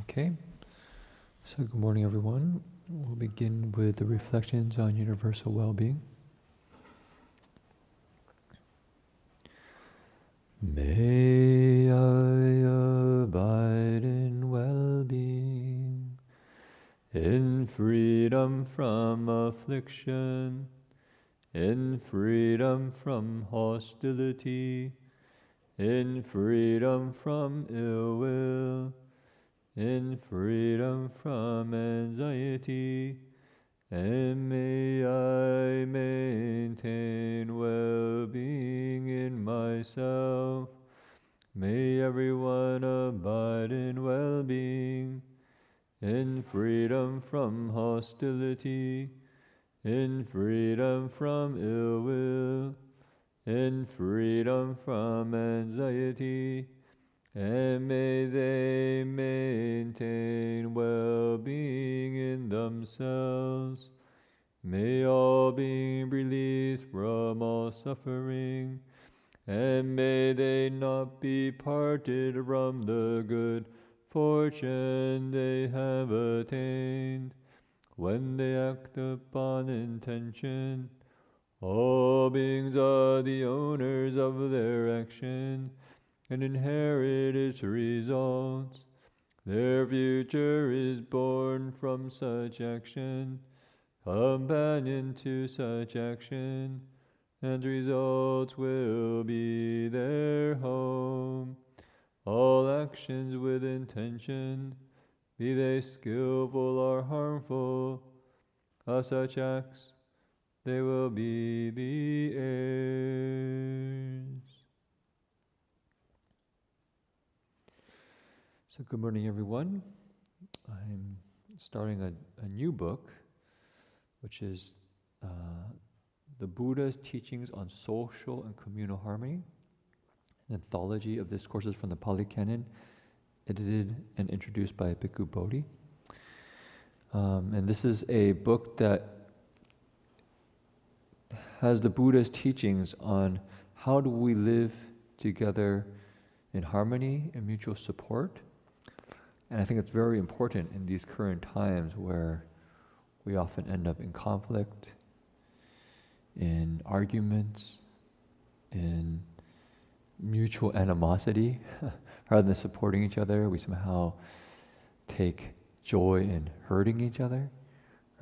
Okay, so good morning everyone. We'll begin with the reflections on universal well-being. May I abide in well-being, in freedom from affliction, in freedom from hostility, in freedom from ill will, in freedom from anxiety, and may I maintain well-being in myself. May everyone abide in well-being, in freedom from hostility, in freedom from ill will, in freedom from anxiety, and may they maintain well-being in themselves. May all being released from all suffering, and may they not be parted from the good fortune they have attained. When they act upon intention, all beings are the owners of their action, and inherit its results. Their future is born from such action, companion to such action, and results will be their home. All actions with intention, be they skillful or harmful, of such acts they will be the heirs. So good morning everyone. I'm starting a new book, which is the Buddha's Teachings on Social and Communal Harmony, an anthology of discourses from the Pali Canon, edited and introduced by Bhikkhu Bodhi. And this is a book that has the Buddha's teachings on how do we live together in harmony and mutual support. And I think it's very important in these current times where we often end up in conflict, in arguments, in mutual animosity. Rather than supporting each other, we somehow take joy in hurting each other,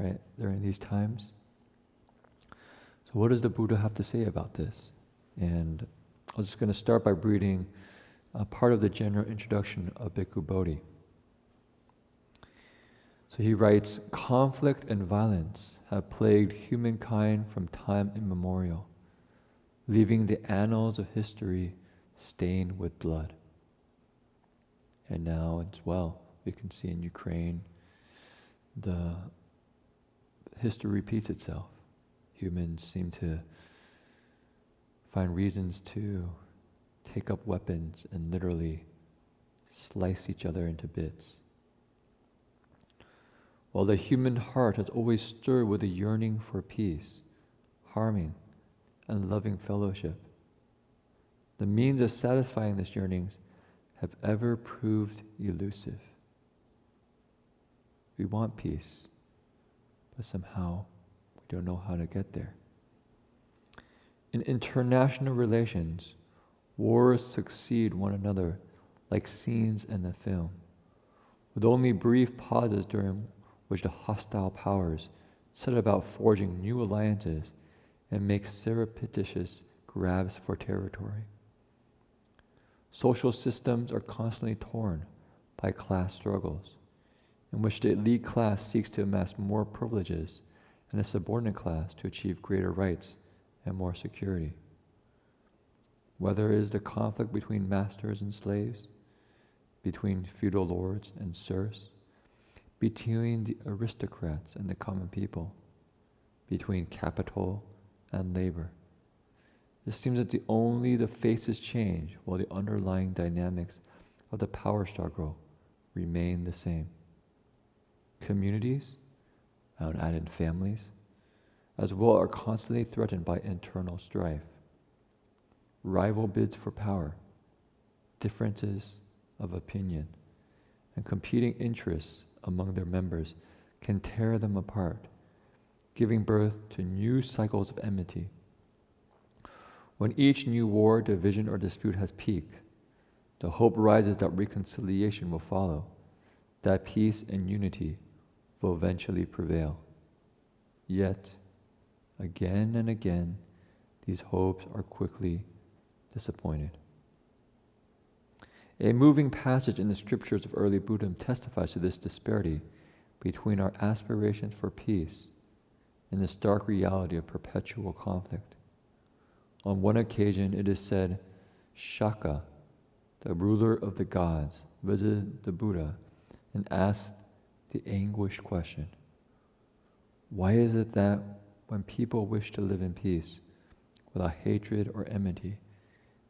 right, during these times. So what does the Buddha have to say about this? And I'm just going to start by reading a part of the general introduction of Bhikkhu Bodhi. So he writes, conflict and violence have plagued humankind from time immemorial, leaving the annals of history stained with blood. And now as well, we can see in Ukraine, the history repeats itself. Humans seem to find reasons to take up weapons and literally slice each other into bits. While the human heart has always stirred with a yearning for peace, harmony, and loving fellowship, the means of satisfying this yearning have ever proved elusive. We want peace, but somehow we don't know how to get there. In international relations, wars succeed one another like scenes in a film, with only brief pauses during which the hostile powers set about forging new alliances and make surreptitious grabs for territory. Social systems are constantly torn by class struggles, in which the elite class seeks to amass more privileges and the subordinate class to achieve greater rights and more security. Whether it is the conflict between masters and slaves, between feudal lords and serfs, between the aristocrats and the common people, between capital and labor. It seems that only the faces change while the underlying dynamics of the power struggle remain the same. Communities, I would add in families, as well are constantly threatened by internal strife. Rival bids for power, differences of opinion, and competing interests among their members can tear them apart, giving birth to new cycles of enmity. When each new war, division, or dispute has peaked, the hope rises that reconciliation will follow, that peace and unity will eventually prevail. Yet, again and again, these hopes are quickly disappointed. A moving passage in the scriptures of early Buddhism testifies to this disparity between our aspirations for peace and the stark reality of perpetual conflict. On one occasion, it is said, Shaka, the ruler of the gods, visited the Buddha and asked the anguished question, why is it that when people wish to live in peace, without hatred or enmity,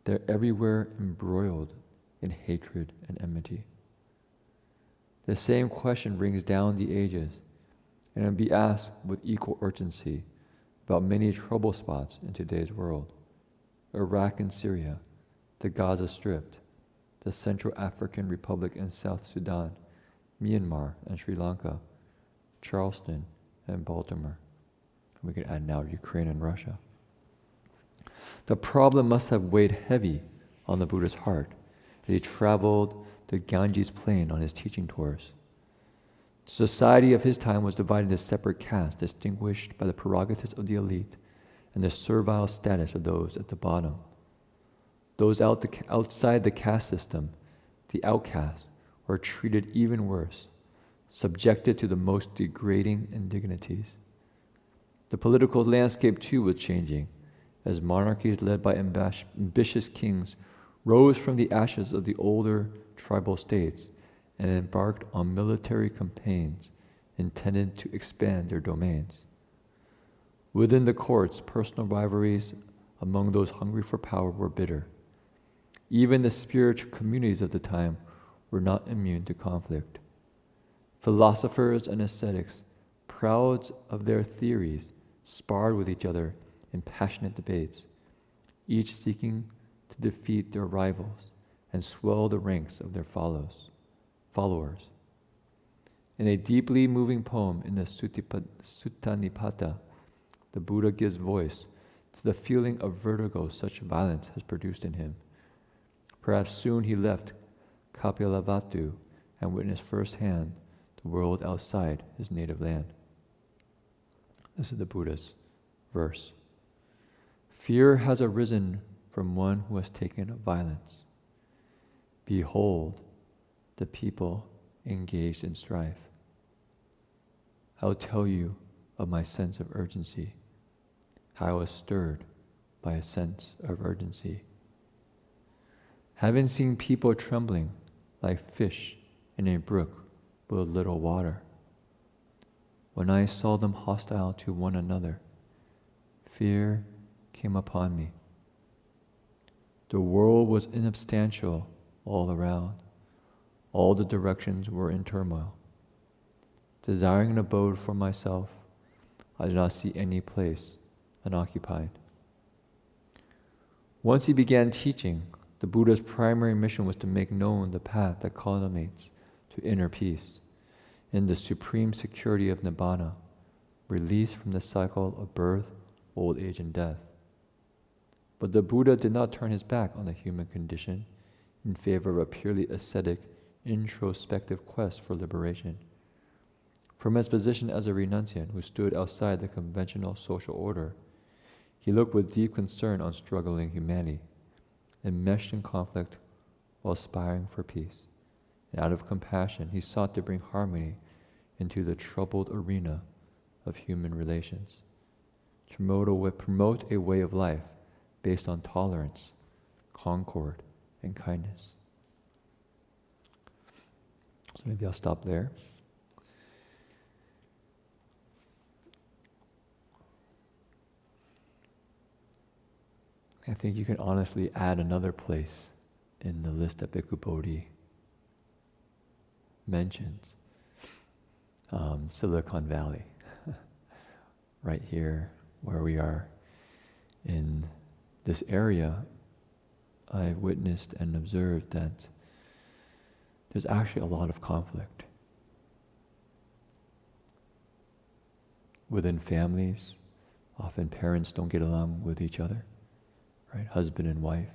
they're everywhere embroiled in hatred and enmity? The same question rings down the ages, and will be asked with equal urgency about many trouble spots in today's world. Iraq and Syria, the Gaza Strip, the Central African Republic and South Sudan, Myanmar and Sri Lanka, Charleston and Baltimore. We could add now Ukraine and Russia. The problem must have weighed heavy on the Buddha's heart as he traveled the Ganges plain on his teaching tours. The society of his time was divided into separate castes, distinguished by the prerogatives of the elite and the servile status of those at the bottom. Those outside the caste system, the outcasts, were treated even worse, subjected to the most degrading indignities. The political landscape too was changing, as monarchies led by ambitious kings rose from the ashes of the older tribal states and embarked on military campaigns intended to expand their domains. Within the courts, personal rivalries among those hungry for power were bitter. Even the spiritual communities of the time were not immune to conflict. Philosophers and ascetics, proud of their theories, sparred with each other in passionate debates, each seeking to defeat their rivals and swell the ranks of their followers. In a deeply moving poem in the Sutta Nipata, the Buddha gives voice to the feeling of vertigo such violence has produced in him. Perhaps soon he left Kapilavatthu and witnessed firsthand the world outside his native land. This is the Buddha's verse. Fear has arisen from one who has taken violence. Behold, the people engaged in strife. I'll tell you of my sense of urgency, how I was stirred by a sense of urgency. Having seen people trembling like fish in a brook with little water, when I saw them hostile to one another, fear came upon me. The world was insubstantial all around. All the directions were in turmoil. Desiring an abode for myself, I did not see any place unoccupied. Once he began teaching, the Buddha's primary mission was to make known the path that culminates to inner peace, in the supreme security of Nibbana, release from the cycle of birth, old age, and death. But the Buddha did not turn his back on the human condition in favor of a purely ascetic, introspective quest for liberation. From his position as a renunciant who stood outside the conventional social order, he looked with deep concern on struggling humanity, enmeshed in conflict while aspiring for peace. And out of compassion, he sought to bring harmony into the troubled arena of human relations, to promote a way of life based on tolerance, concord, and kindness. So maybe I'll stop there. I think you can honestly add another place in the list that Bhikkhu Bodhi mentions. Silicon Valley. Right here where we are in this area, I've witnessed and observed that there's actually a lot of conflict. Within families, often parents don't get along with each other, right? Husband and wife.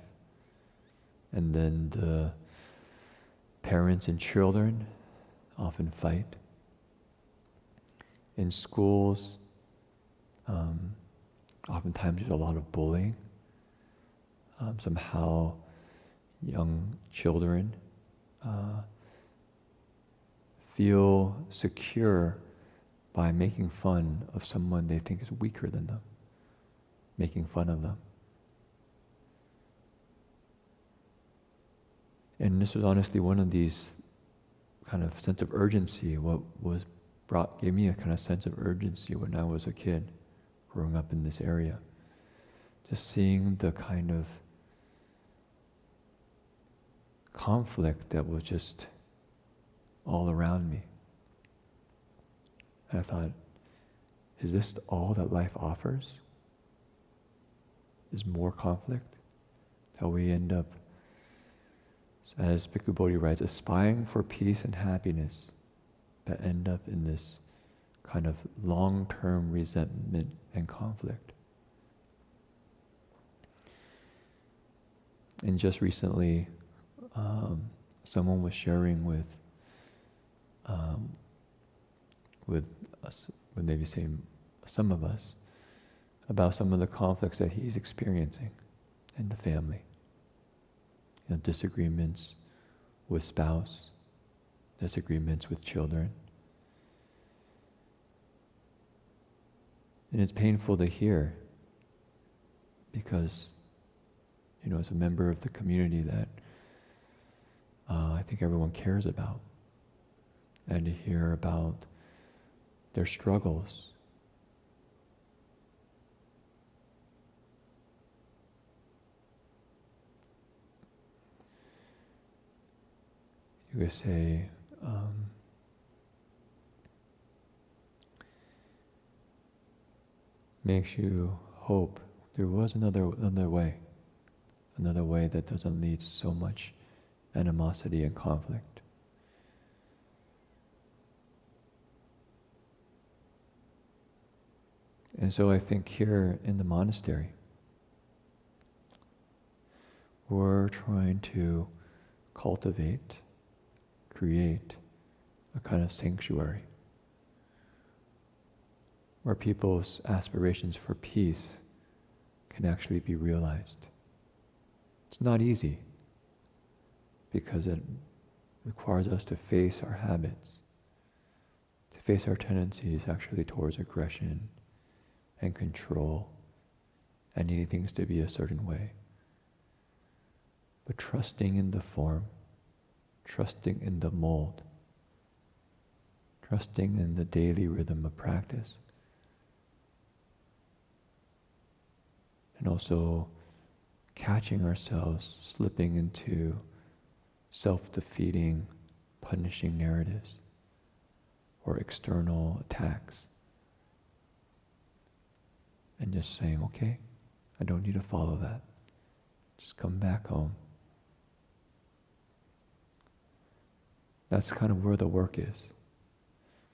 And then the parents and children often fight. In schools, oftentimes there's a lot of bullying. Somehow young children feel secure by making fun of someone they think is weaker than them, making fun of them. And this was honestly one of these kind of sense of urgency, gave me a kind of sense of urgency when I was a kid, growing up in this area. Just seeing the kind of conflict that was just all around me. And I thought, is this all that life offers? Is more conflict? That we end up, as Bhikkhu Bodhi writes, aspiring for peace and happiness, that end up in this kind of long-term resentment and conflict. And just recently, someone was sharing with us, with maybe say some of us, about some of the conflicts that he's experiencing in the family. Disagreements with spouse, disagreements with children. And it's painful to hear because, as a member of the community that I think everyone cares about, and to hear about their struggles. You could say, makes you hope there was another way that doesn't lead to so much animosity and conflict. And so I think here in the monastery, we're trying to cultivate, create a kind of sanctuary where people's aspirations for peace can actually be realized. It's not easy because it requires us to face our habits, to face our tendencies actually towards aggression and control and needing things to be a certain way. But trusting in the form, trusting in the mold, trusting in the daily rhythm of practice, and also catching ourselves slipping into self-defeating, punishing narratives or external attacks. And just saying, okay, I don't need to follow that. Just come back home. That's kind of where the work is.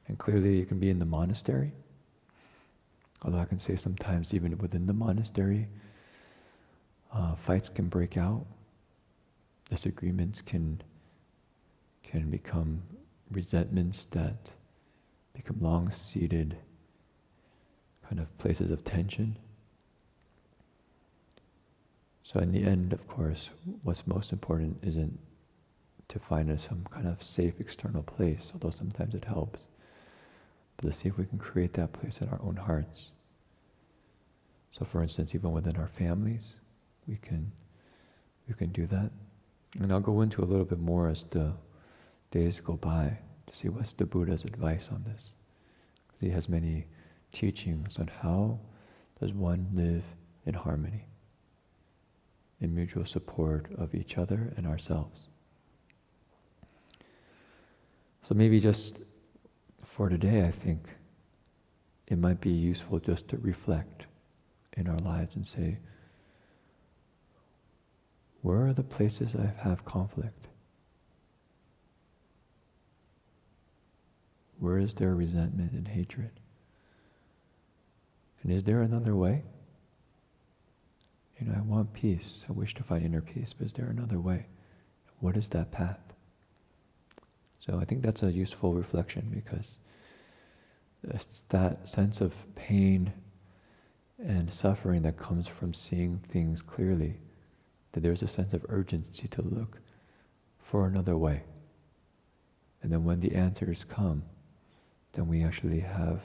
And clearly you can be in the monastery. Although I can say sometimes even within the monastery, fights can break out. Disagreements can become resentments that become long-seated kind of places of tension. So in the end, of course, what's most important isn't to find some kind of safe external place, although sometimes it helps, but to see if we can create that place in our own hearts. So for instance, even within our families, we can do that. And I'll go into a little bit more as the days go by to see what's the Buddha's advice on this. Because he has many teachings on how does one live in harmony, in mutual support of each other and ourselves. So maybe just for today, I think it might be useful just to reflect in our lives and say, where are the places I have conflict? Where is there resentment and hatred? And is there another way? I want peace. I wish to find inner peace, but is there another way? What is that path? So I think that's a useful reflection, because it's that sense of pain and suffering that comes from seeing things clearly, that there's a sense of urgency to look for another way. And then when the answers come, then we actually have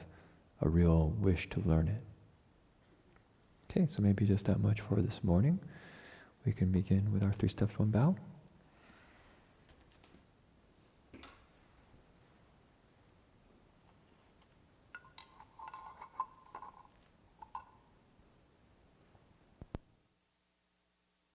a real wish to learn it. Okay, so maybe just that much for this morning. We can begin with our 3 steps, 1 bow.